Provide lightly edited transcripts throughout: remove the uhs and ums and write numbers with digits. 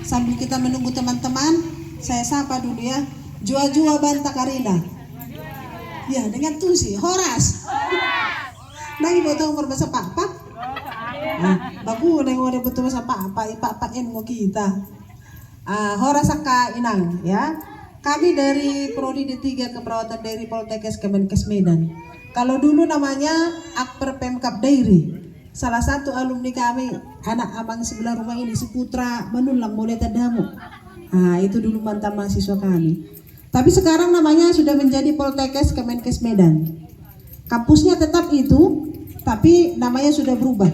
Sambil kita menunggu teman-teman, saya sapa dulu ya. Jua-jua Banta Karina. Ya, dengan tusi Horas. Lagi betul berbahasa pak-pak. Bagus nih udah betul bahasa pak-pak, ipak-pakin mau kita. Horas Aka Inang ya. Kami dari Prodi D3 Keperawatan Dairy Poltekkes Kemenkes Medan. Kalau dulu namanya Akper Pemkap Dairy. Salah satu alumni kami, anak abang sebelah rumah ini, si Putra Menulang Mulai Tadamu. Itu dulu mantan mahasiswa kami. Tapi sekarang namanya sudah menjadi Poltekkes Kemenkes Medan. Kampusnya tetap itu, tapi namanya sudah berubah.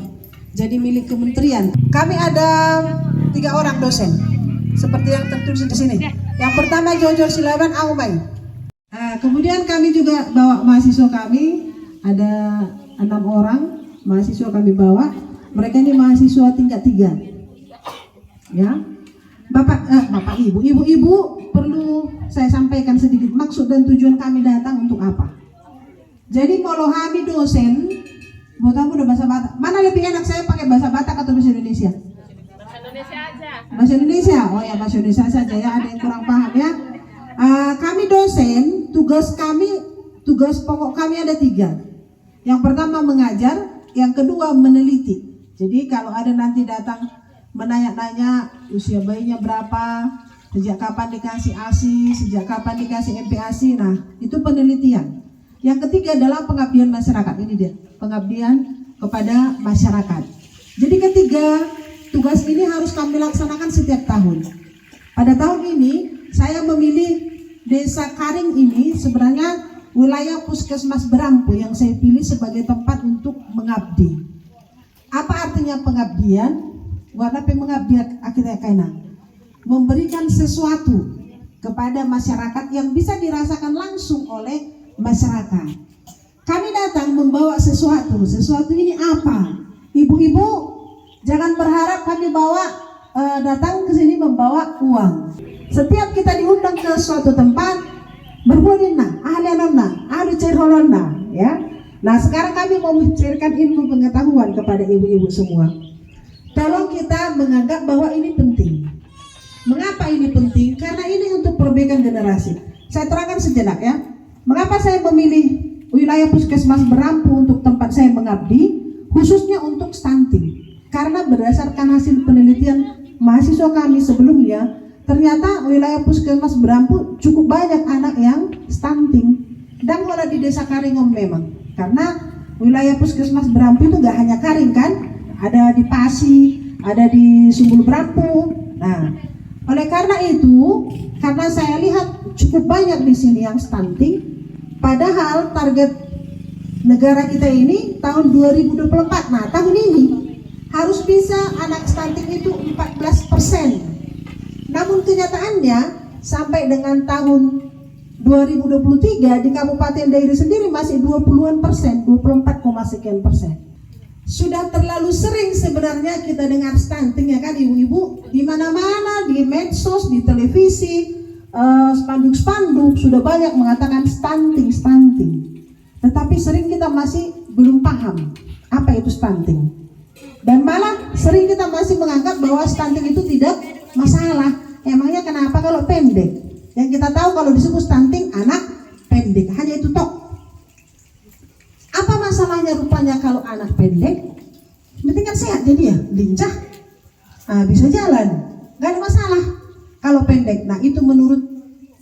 Jadi milik kementerian. Kami ada 3 orang dosen, seperti yang tertulis di sini. Yang pertama Jojo Silaban Aumai. Kemudian kami juga bawa mahasiswa kami, ada 6 orang. Mahasiswa kami bawa, mereka ini mahasiswa tingkat 3 ya. Bapak ibu perlu saya sampaikan sedikit maksud dan tujuan kami datang untuk apa. Jadi kalau kami dosen, buat kamu udah bahasa Batak, mana lebih enak saya pakai bahasa Batak atau bahasa Indonesia? Bahasa Indonesia aja. Bahasa Indonesia, oh ya bahasa Indonesia saja ya, ada yang kurang paham ya. Kami dosen, tugas pokok kami ada 3. Yang pertama mengajar, yang kedua meneliti. Jadi kalau ada nanti datang menanya-nanya usia bayinya berapa, sejak kapan dikasih ASI, sejak kapan dikasih MPASI, nah itu penelitian. Yang ketiga adalah pengabdian masyarakat, ini dia, pengabdian kepada masyarakat. Jadi ketiga tugas ini harus kami laksanakan setiap tahun. Pada tahun ini saya memilih Desa Karing ini sebenarnya wilayah Puskesmas Berampu yang saya pilih sebagai tempat untuk mengabdi. Apa artinya pengabdian? Warna pengabdian akhirnya kaina memberikan sesuatu kepada masyarakat yang bisa dirasakan langsung oleh masyarakat. Kami datang membawa sesuatu ini apa? Ibu-ibu jangan berharap kami datang ke sini membawa uang. Setiap kita diundang ke suatu tempat, berbuatlah, ahli cerholona, ya. Nah sekarang kami mau mencairkan ilmu pengetahuan kepada ibu-ibu semua. Tolong kita menganggap bahwa ini penting. Mengapa ini penting? Karena ini untuk perbaikan generasi. Saya terangkan sejenak ya. Mengapa saya memilih wilayah Puskesmas Berampu untuk tempat saya mengabdi, khususnya untuk stunting? Karena berdasarkan hasil penelitian mahasiswa kami sebelumnya, ternyata wilayah Puskesmas Berampu cukup banyak anak yang stunting. Dan kalau di Desa Karingom memang, karena wilayah Puskesmas Berampu itu gak hanya Karing kan, ada di Pasi, ada di Sumbul Berampu. Nah, oleh karena itu, karena saya lihat cukup banyak di sini yang stunting, padahal target negara kita ini tahun 2024. Nah, tahun ini harus bisa anak stunting itu 14%. Namun kenyataannya sampai dengan tahun 2023 di Kabupaten Dairi sendiri masih 20-an persen, 24, sekian persen. Sudah terlalu sering sebenarnya kita dengar stunting ya kan ibu-ibu, di mana-mana, di medsos, di televisi, spanduk-spanduk sudah banyak mengatakan stunting. Tetapi sering kita masih belum paham apa itu stunting. Dan malah sering kita masih menganggap bahwa stunting itu tidak masalah. Emangnya kenapa kalau pendek? Yang kita tahu kalau disebut stunting anak pendek, hanya itu tok. Apa masalahnya rupanya kalau anak pendek? Penting kan sehat jadi ya, lincah, bisa jalan, gak ada masalah kalau pendek. Nah itu menurut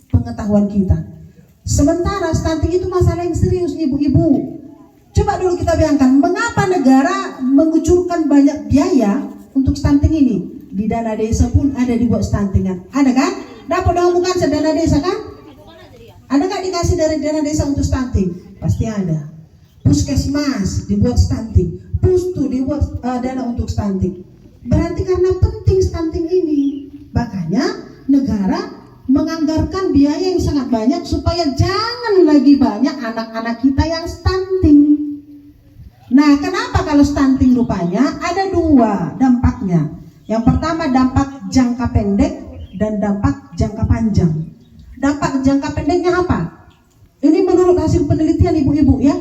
pengetahuan kita. Sementara stunting itu masalah yang serius ibu-ibu. Coba dulu kita bayangkan, mengapa negara mengucurkan banyak biaya untuk stunting ini? Di dana desa pun ada dibuat stuntingan, ada kan? Dapat dong bukan sedana desa kan? Ada nggak dikasih dari dana desa untuk stunting? Pasti ada. Puskesmas dibuat stunting, Pustu dibuat dana untuk stunting. Berarti karena penting stunting ini, makanya negara menganggarkan biaya yang sangat banyak supaya jangan lagi banyak anak-anak kita yang stunting. Nah, kenapa kalau stunting rupanya ada 2 dampaknya. Yang pertama dampak jangka pendek dan dampak jangka panjang. Dampak jangka pendeknya apa? Ini menurut hasil penelitian ibu-ibu ya.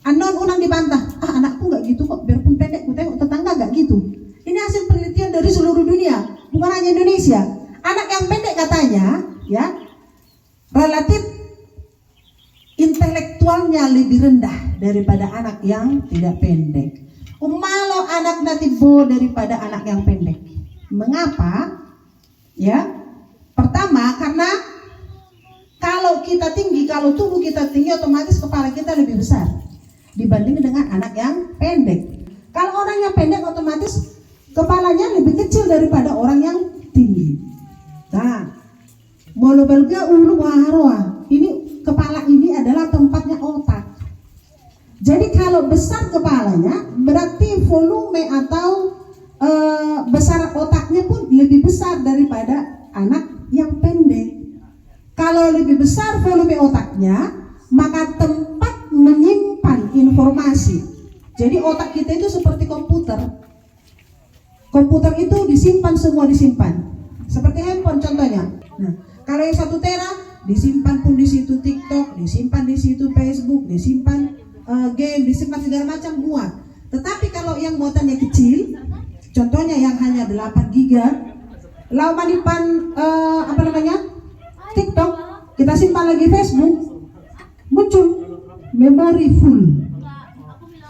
Anon unang dibantah, anakku nggak gitu kok, biarpun pendek, ku tengok tetangga nggak gitu. Ini hasil penelitian dari seluruh dunia, bukan bukan hanya Indonesia. Anak yang pendek katanya, ya, relatif intelektualnya lebih rendah daripada anak yang tidak pendek. Umalo anak natibo daripada anak yang pendek. Mengapa? Ya, pertama karena kalau kita tinggi, kalau tubuh kita tinggi, otomatis kepala kita lebih besar dibanding dengan anak yang pendek. Kalau orang yang pendek, otomatis kepalanya lebih kecil daripada orang yang tinggi. Nah, molo belga ulu waharoa. Ini kepala ini adalah tempatnya otak. Jadi kalau besar kepalanya, berarti volume atau besar otaknya pun lebih besar daripada anak yang pendek. Kalau lebih besar volume otaknya, maka tempat menyimpan informasi. Jadi otak kita itu seperti komputer. Komputer itu disimpan, semua disimpan. Seperti handphone contohnya. Nah, kalau yang 1 tera disimpan pun di situ TikTok, disimpan di situ Facebook, disimpan game, disimpan segala macam muat. Tetapi kalau yang muatannya kecil, contohnya yang hanya 8 giga, lalu manipan TikTok, kita simpan lagi Facebook, muncul memori full.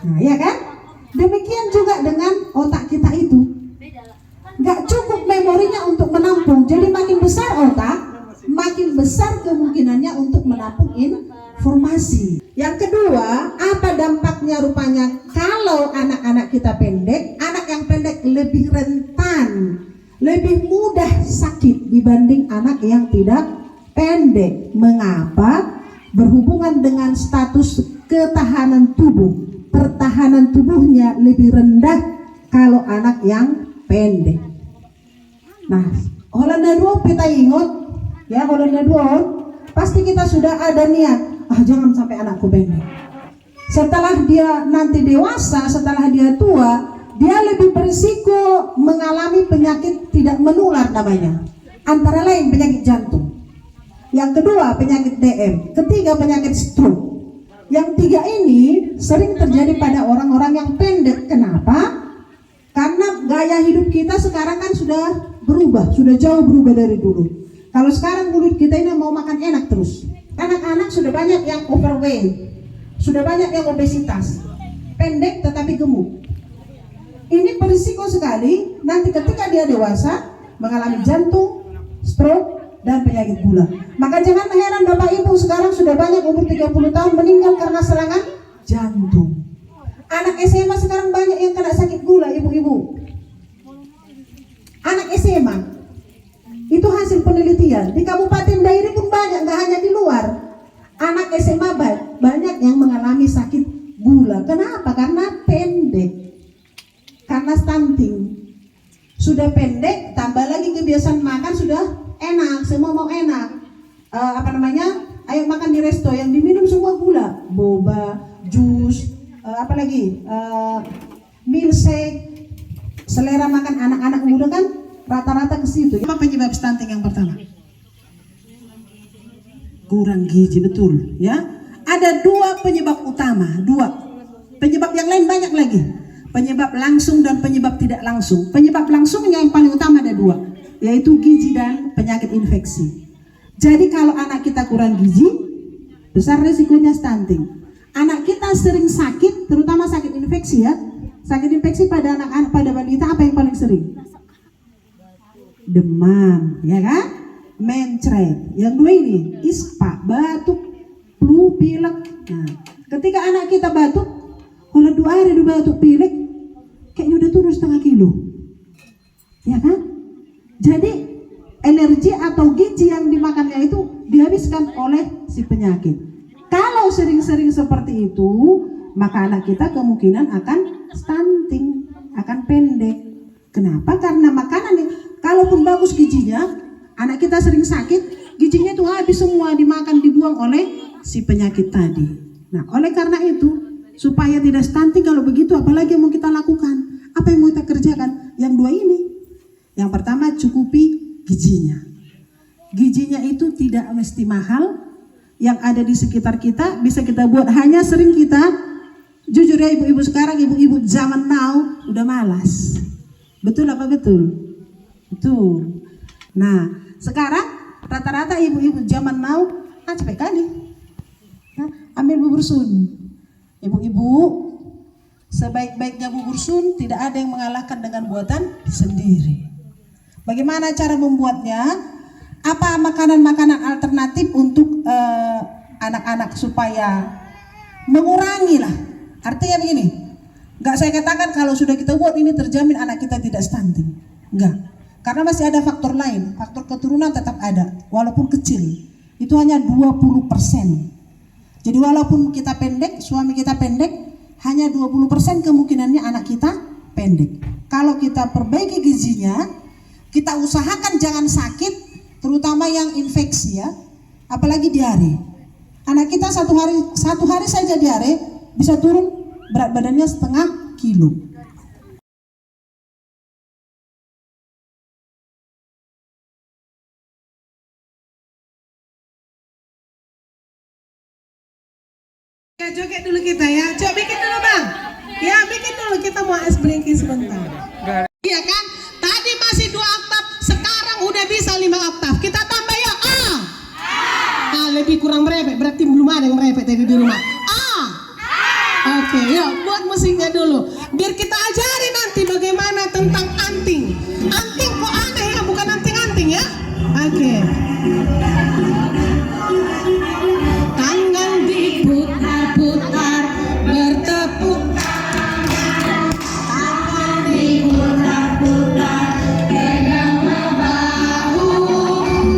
Nah, ya kan? Demikian juga dengan otak kita itu. Gak cukup memorinya untuk menampung. Jadi makin besar otak, makin besar kemungkinannya untuk menampung informasi. Yang kedua, apa dampaknya rupanya kalau anak-anak kita pendek? Anak yang pendek lebih rentan, lebih mudah sakit dibanding anak yang tidak pendek. Mengapa? Berhubungan dengan status ketahanan tubuh. Pertahanan tubuhnya lebih rendah kalau anak yang pendek. Nah, Holanda 2 kita ingat, ya, Holanda 2 pasti kita sudah ada niat, jangan sampai anakku pendek. Setelah dia nanti dewasa, setelah dia tua, dia lebih berisiko mengalami penyakit tidak menular namanya. Antara lain penyakit jantung. Yang kedua penyakit DM, ketiga penyakit stroke. Yang tiga ini sering terjadi pada orang-orang yang pendek. Kenapa? Karena gaya hidup kita sekarang kan sudah berubah, sudah jauh berubah dari dulu. Kalau sekarang mulut kita ini mau makan enak terus. Anak-anak sudah banyak yang overweight, sudah banyak yang obesitas, pendek tetapi gemuk. Ini berisiko sekali nanti ketika dia dewasa mengalami jantung, stroke, dan penyakit gula. Maka jangan heran Bapak Ibu sekarang sudah banyak umur 30 tahun meninggal karena serangan jantung. Anak SMA sekarang banyak yang kena sakit gula, ibu-ibu. Anak SMA itu hasil penelitian di Kabupaten Dairi pun banyak, nggak hanya di luar. Anak SMA banyak yang mengalami sakit gula. Kenapa? Karena pendek, karena stunting. Sudah pendek, tambah lagi kebiasaan makan sudah enak, semua mau enak. Ayo makan di resto yang diminum semua gula, boba, jus, milkshake. Selera makan anak-anak muda kan rata-rata ke situ. Apa penyebab stunting yang pertama? Kurang gizi, betul, ya. Ada 2 penyebab utama, 2. Penyebab yang lain banyak lagi. Penyebab langsung dan penyebab tidak langsung. Penyebab langsungnya yang paling utama ada 2, yaitu gizi dan penyakit infeksi. Jadi kalau anak kita kurang gizi, besar resikonya stunting. Anak kita sering sakit, terutama sakit infeksi, ya. Sakit infeksi pada anak-anak, pada balita apa yang paling sering? Demam, ya kan? Mencret. Yang 2 ini, ispa, batuk, flu, pilek. Nah, ketika anak kita batuk, kalau 2 hari dia batuk pilek, kayaknya udah turun 0,5 kilo, ya kan? Jadi energi atau gizi yang dimakannya itu dihabiskan oleh si penyakit. Kalau sering-sering seperti itu, maka anak kita kemungkinan akan stunting, akan pendek. Kenapa? Karena makanan yang kalaupun bagus gizinya, anak kita sering sakit, gizinya itu habis semua, dimakan, dibuang oleh si penyakit tadi. Nah, oleh karena itu, supaya tidak stunting, kalau begitu apalagi yang mau kita lakukan? Apa yang mau kita kerjakan? Yang 2 ini. Yang pertama, cukupi gizinya. Gizinya itu tidak mesti mahal. Yang ada di sekitar kita bisa kita buat, hanya sering kita, jujur ya ibu-ibu sekarang, ibu-ibu zaman now udah malas. Betul apa betul? Itu. Nah, sekarang rata-rata ibu-ibu zaman now capek kali. Nah, ambil bubur sun. Ibu-ibu, sebaik-baiknya bubur sun tidak ada yang mengalahkan dengan buatan sendiri. Bagaimana cara membuatnya? Apa makanan-makanan alternatif untuk anak-anak supaya mengurangi lah. Artinya begini, nggak saya katakan kalau sudah kita buat ini terjamin anak kita tidak stunting. Enggak. Karena masih ada faktor lain, faktor keturunan tetap ada, walaupun kecil. Itu hanya 20%. Jadi walaupun kita pendek, suami kita pendek, hanya 20% kemungkinannya anak kita pendek. Kalau kita perbaiki gizinya, kita usahakan jangan sakit, terutama yang infeksi ya, apalagi diare. Anak kita satu hari saja diare bisa turun berat badannya setengah kilo. Joget dulu kita ya, coba bikin dulu bang. Ya bikin dulu, kita mau ice breaking sebentar. Iya kan, tadi masih 2 oktav, sekarang udah bisa 5 oktav. Kita tambah ya A. Lebih kurang merepet, berarti belum ada yang merepet tadi di rumah. A. Oke, yuk buat musiknya dulu. Biar kita ajari nanti bagaimana tentang anting. Anting kok aneh ya, bukan anting-anting ya. Oke. Tangan diputar-putar, bertepuk tangan. Tangan diputar-putar, pegang bahu.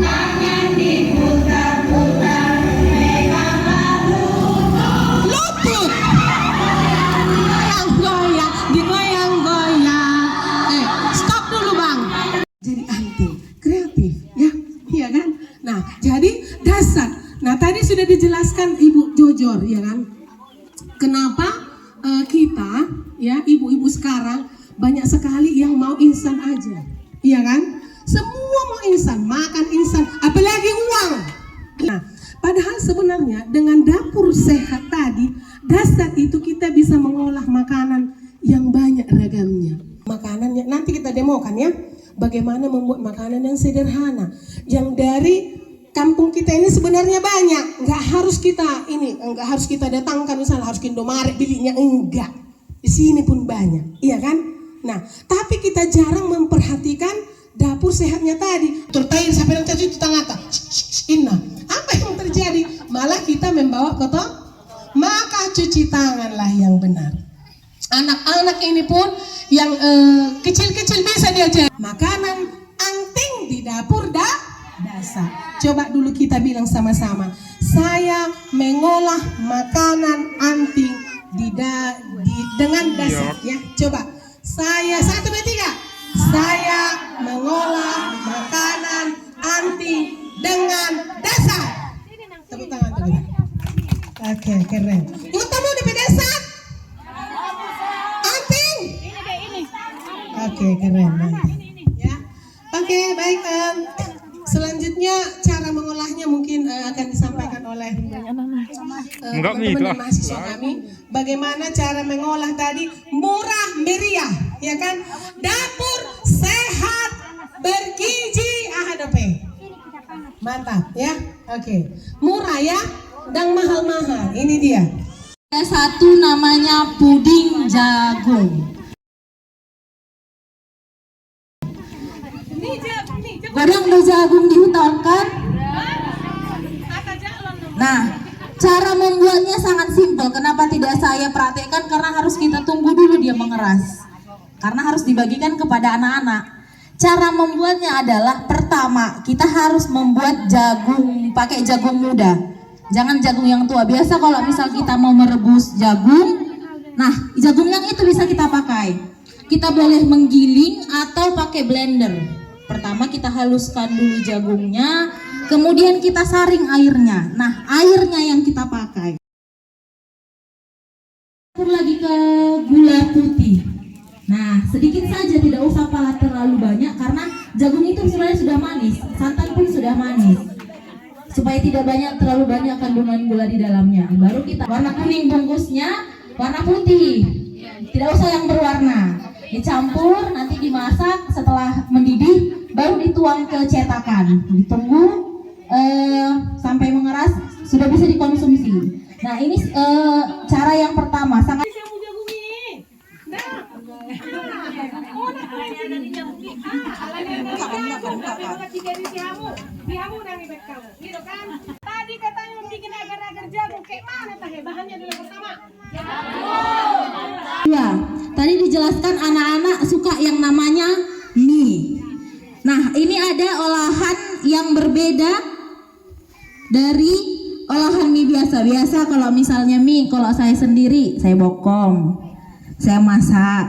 Tangan diputar-putar, pegang bahu. Lutut goyang-goyang, digoyang-goyang. Stop dulu bang. Jadi anting, kreatif ya, iya kan? Nah, jadi dasar. Nah, tadi sudah dijelaskan Ibu Jojor, ya kan? Kenapa kita, ya ibu-ibu sekarang banyak sekali yang mau instan aja, iya kan? Semua mau instan, makan instan, apalagi uang. Nah, padahal sebenarnya dengan dapur sehat tadi, dasar itu kita bisa mengolah makanan yang banyak ragamnya. Makanannya nanti kita demokan ya, bagaimana membuat makanan yang sederhana, yang dari kampung kita ini sebenarnya banyak, nggak harus kita datangkan misalnya harus ke Indomaret belinya, enggak. Di sini pun banyak, iya kan? Nah, tapi kita jarang memperhatikan dapur sehatnya tadi. Tertair sampai yang cuci tangan tak? Inna, apa yang terjadi? Malah kita membawa kotor. Maka cuci tanganlah yang benar. Anak-anak ini pun yang kecil-kecil bisa diajar. Makanan anting di dapur dasar. Coba dulu kita bilang sama-sama. Saya mengolah makanan anting dengan dasar ya. Coba. Saya 1, 2, 3. Saya mengolah makanan anting dengan dasar. Tepuk tangan dulu. Oke, keren. Ingat kamu di dasar? Anting. Oke, keren. Ya. Oke, baik. Selanjutnya cara mengolahnya mungkin akan disampaikan oleh teman-teman mahasiswa kami. Bagaimana cara mengolah tadi murah meriah, ya kan? Dapur sehat bergizi AHDP. Mantap ya. Oke. Murah ya dan mahal-mahal. Ini dia. Ada satu namanya puding jagung. Godang jagung dihutankan. Nah, cara membuatnya sangat simpel. Kenapa tidak saya praktekkan? Karena harus kita tunggu dulu dia mengeras. Karena harus dibagikan kepada anak-anak. Cara membuatnya adalah pertama kita harus membuat jagung, pakai jagung muda. Jangan jagung yang tua. Biasa kalau misal kita mau merebus jagung, nah jagung yang itu bisa kita pakai. Kita boleh menggiling atau pakai blender. Pertama kita haluskan dulu jagungnya, kemudian kita saring airnya. Nah, airnya yang kita pakai. Lagi ke gula putih. Nah, sedikit saja, tidak usah terlalu banyak karena jagung itu sebenarnya sudah manis, santan pun sudah manis. Supaya tidak terlalu banyak kandungan gula di dalamnya. Baru kita warna kuning bungkusnya, warna putih. Tidak usah yang berwarna. Dicampur, nanti dimasak, setelah mendidih baru dituang ke cetakan, ditunggu sampai mengeras, sudah bisa dikonsumsi. Nah ini cara yang pertama, sangat Tadi katanya bikin agar-agar jagung, kayak mana teh bahannya dulu pertama? ya, tadi dijelaskan anak-anak suka yang namanya mie. Nah ini ada olahan yang berbeda dari olahan mie biasa. Biasa kalau misalnya mie, kalau saya sendiri, saya bokom, saya masak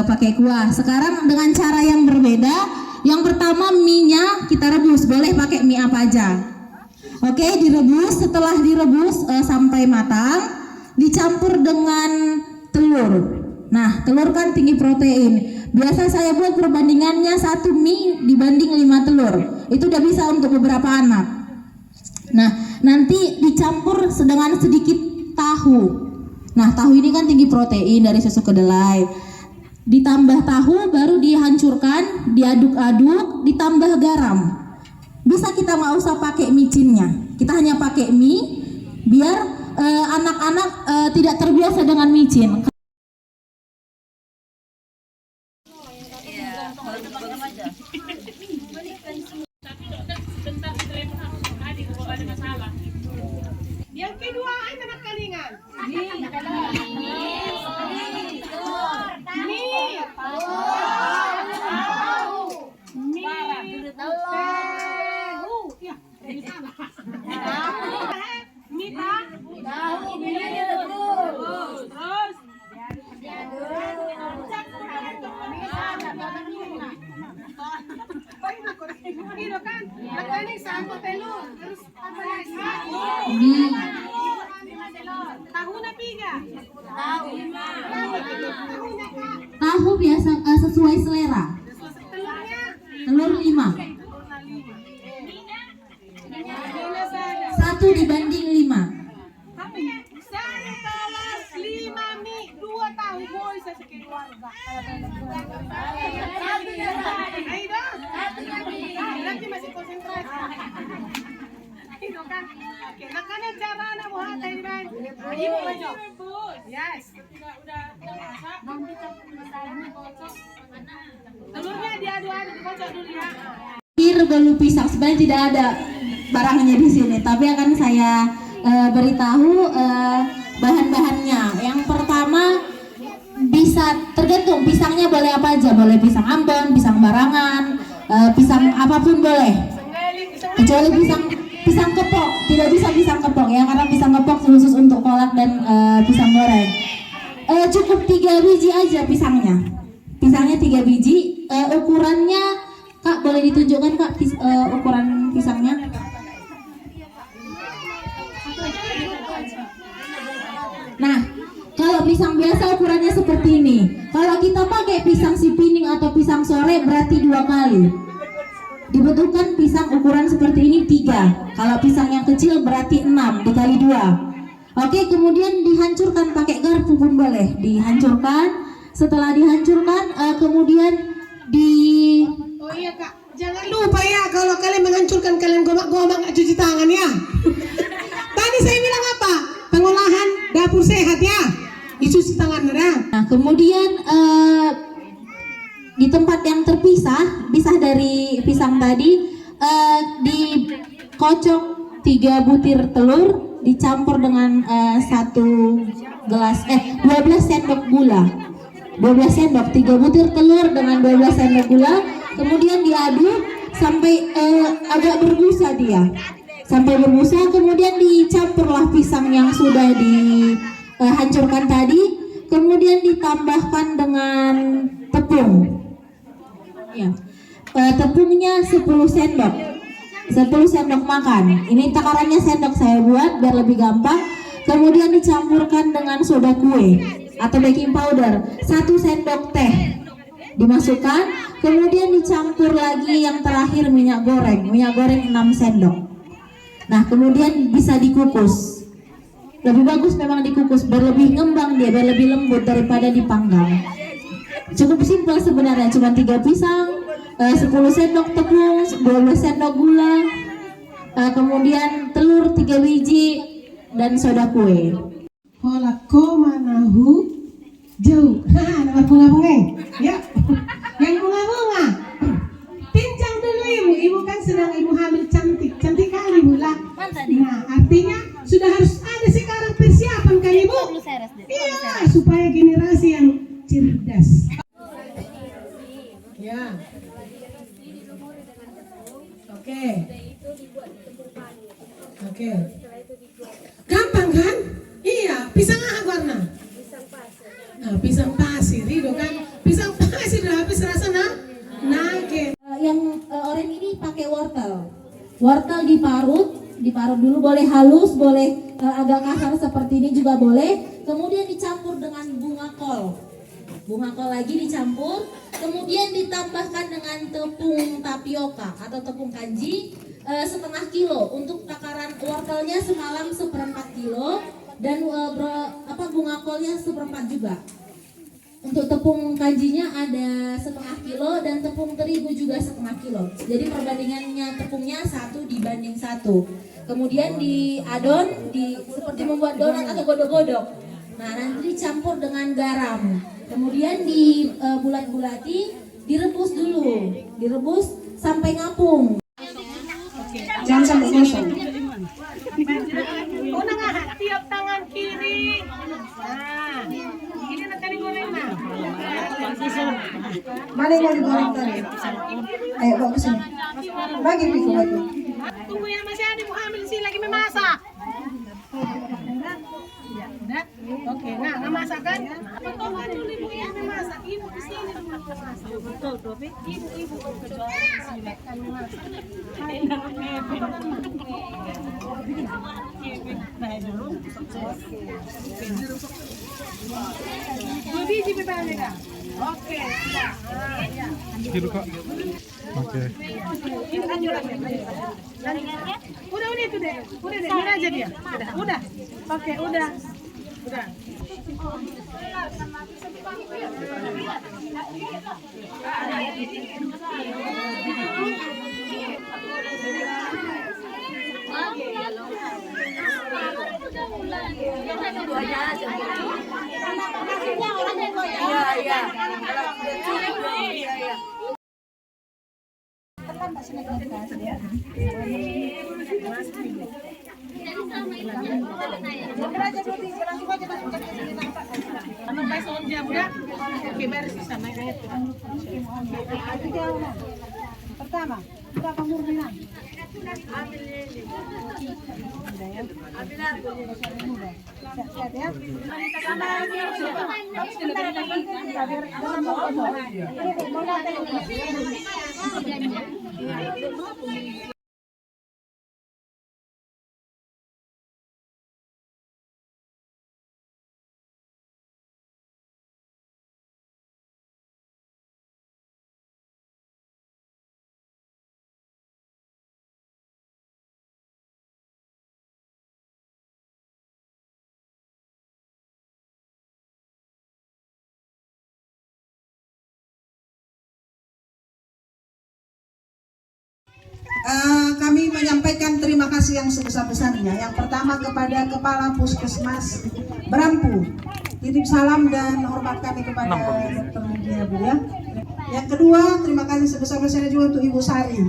pakai kuah. Sekarang dengan cara yang berbeda. Yang pertama mie-nya kita rebus, boleh pakai mie apa aja. Oke, direbus. Setelah direbus sampai matang, dicampur dengan telur. Nah, telur kan tinggi protein. Biasa saya buat perbandingannya 1 mie dibanding 5 telur. Itu udah bisa untuk beberapa anak. Nah, nanti dicampur dengan sedikit tahu. Nah, tahu ini kan tinggi protein dari susu kedelai. Ditambah tahu, baru dihancurkan, diaduk-aduk, ditambah garam. Bisa kita nggak usah pakai micinnya, kita hanya pakai mie, biar anak-anak tidak terbiasa dengan micin. Yang kedua itu anak kalingan. Tahu na piga. Tahu biasa sesuai selera. Telur 5. 1 dibanding 5. Satu kelas 5 mie, 2 tahu boy sa keluarga. Ayo dong. Nanti masih konsentrasi. Itu kan. Oke, makanya cara anak buat tadi kan. Ibu baju. Yes. Udah masak. Telurnya diadu-adu, dikocok dulu ya. Rebelu pisang sebenarnya tidak ada barangnya di sini, tapi akan saya beritahu bahan-bahannya. Yang pertama, bisa tergantung pisangnya boleh apa aja, boleh pisang Ambon, pisang barangan, pisang apapun boleh, kecuali pisang kepok. Tidak bisa pisang kepok ya, karena pisang kepok khusus untuk kolak dan pisang goreng. Cukup 3 biji aja pisangnya 3 biji. Ukurannya Kak, boleh ditunjukkan Kak ukuran pisangnya? Nah, kalau pisang biasa ukurannya seperti ini. Kalau kita pakai pisang si pining atau pisang sore berarti 2 kali. Dibutuhkan pisang ukuran seperti ini 3. Kalau pisang yang kecil berarti 6 dikali 2. Oke, kemudian dihancurkan pakai garpu pun boleh. Dihancurkan. Setelah dihancurkan, kemudian Oh iya Kak, jangan lupa ya kalau kalian menghancurkan kalian gomak-gomak nggak cuci tangan ya. Tadi saya bilang apa? Pengolahan dapur sehat ya. Dicuci tangan ya. Nah, kemudian di tempat yang terpisah, pisah dari pisang tadi, dikocok 3 butir telur, dicampur dengan 12 sendok gula. 12 sendok, 3 butir telur dengan 12 sendok gula, kemudian diaduk sampai agak berbusa dia. Sampai berbusa, kemudian dicampurlah pisang yang sudah dihancurkan tadi, kemudian ditambahkan dengan tepung. Ya. Tepungnya 10 sendok. 10 sendok makan. Ini takarannya sendok saya buat biar lebih gampang. Kemudian dicampurkan dengan soda kue atau baking powder, 1 sendok teh dimasukkan, kemudian dicampur lagi yang terakhir minyak goreng 6 sendok. Nah, kemudian bisa dikukus. Lebih bagus memang dikukus, biar lebih ngembang dia, biar lebih lembut daripada dipanggang. Cukup simpel sebenarnya, cuma 3 pisang, 10 sendok tepung, 12 sendok gula, kemudian telur 3 biji, dan soda kue. Hola ko manahu jauh. Nama bunga-bunga. Ya. Yang bunga-bunga. Pincang dulu ibu kan sedang ibu hamil cantik kali ibu lah. Nah, artinya sudah harus ada sekarang persiapan kan ibu? Iya, supaya generasi yang cerdas. Ya. Oke. Oke. Gampang kan? Iya, pisang apa warna? Nah, pisang pasir itu kan. Pisang pasir udah habis rasa nugget. Yang oranye ini pakai wortel. Wortel diparut dulu, boleh halus, boleh agak kasar seperti ini juga boleh. Kemudian dicampur dengan bunga kol. Bunga kol lagi dicampur, kemudian ditambahkan dengan tepung tapioka atau tepung kanji setengah kilo. Untuk takaran wortelnya semalam 1/4 kilo dan bunga kolnya 1/4 juga. Untuk tepung kanjinya ada 1/2 kilo dan tepung terigu juga 1/2 kilo. Jadi perbandingannya tepungnya 1:1. Kemudian diadon seperti membuat donat atau godok-godok. Nah, nanti dicampur dengan garam. Kemudian dibulat-bulati, direbus dulu. Direbus sampai ngapung. Jangan sampai gosong. Tiap tangan kiri. Nah, ini nanti digoreng nah. Mana yang mau digoreng tadi? Ayo bawa ke sini. Bagi Piko bagi. Tunggu ya, masih ada ibu hamil sih lagi memasak. Udah? Oke, nah masak kan? Tunggu dulu ibu ya memasak. Ibu di sini. Betul, Dobi. Ibu kecuali di sini kan memasak. Dua biji bebeknya kan? Oke. Gitu kak. Oke. Ini lanjut lagi. Udah itu deh. Udah deh, ini aja dia. Udah. Oke, udah. Udah. Pertama, berapa murnian? Siap ya. Kami menyampaikan terima kasih yang sebesar-besarnya. Yang pertama kepada Kepala Puskesmas Berampu, titip salam dan hormat kami kepada Dr. Lydia Bu ya. Yang kedua, terima kasih sebesar-besarnya juga untuk Ibu Sari,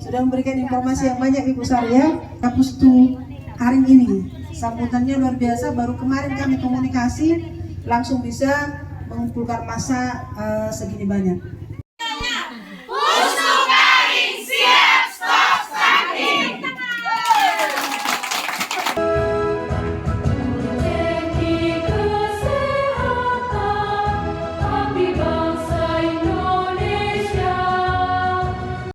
sudah memberikan informasi yang banyak Ibu Sari ya. Kapustu hari ini sambutannya luar biasa. Baru kemarin kami komunikasi langsung bisa mengumpulkan massa segini banyak.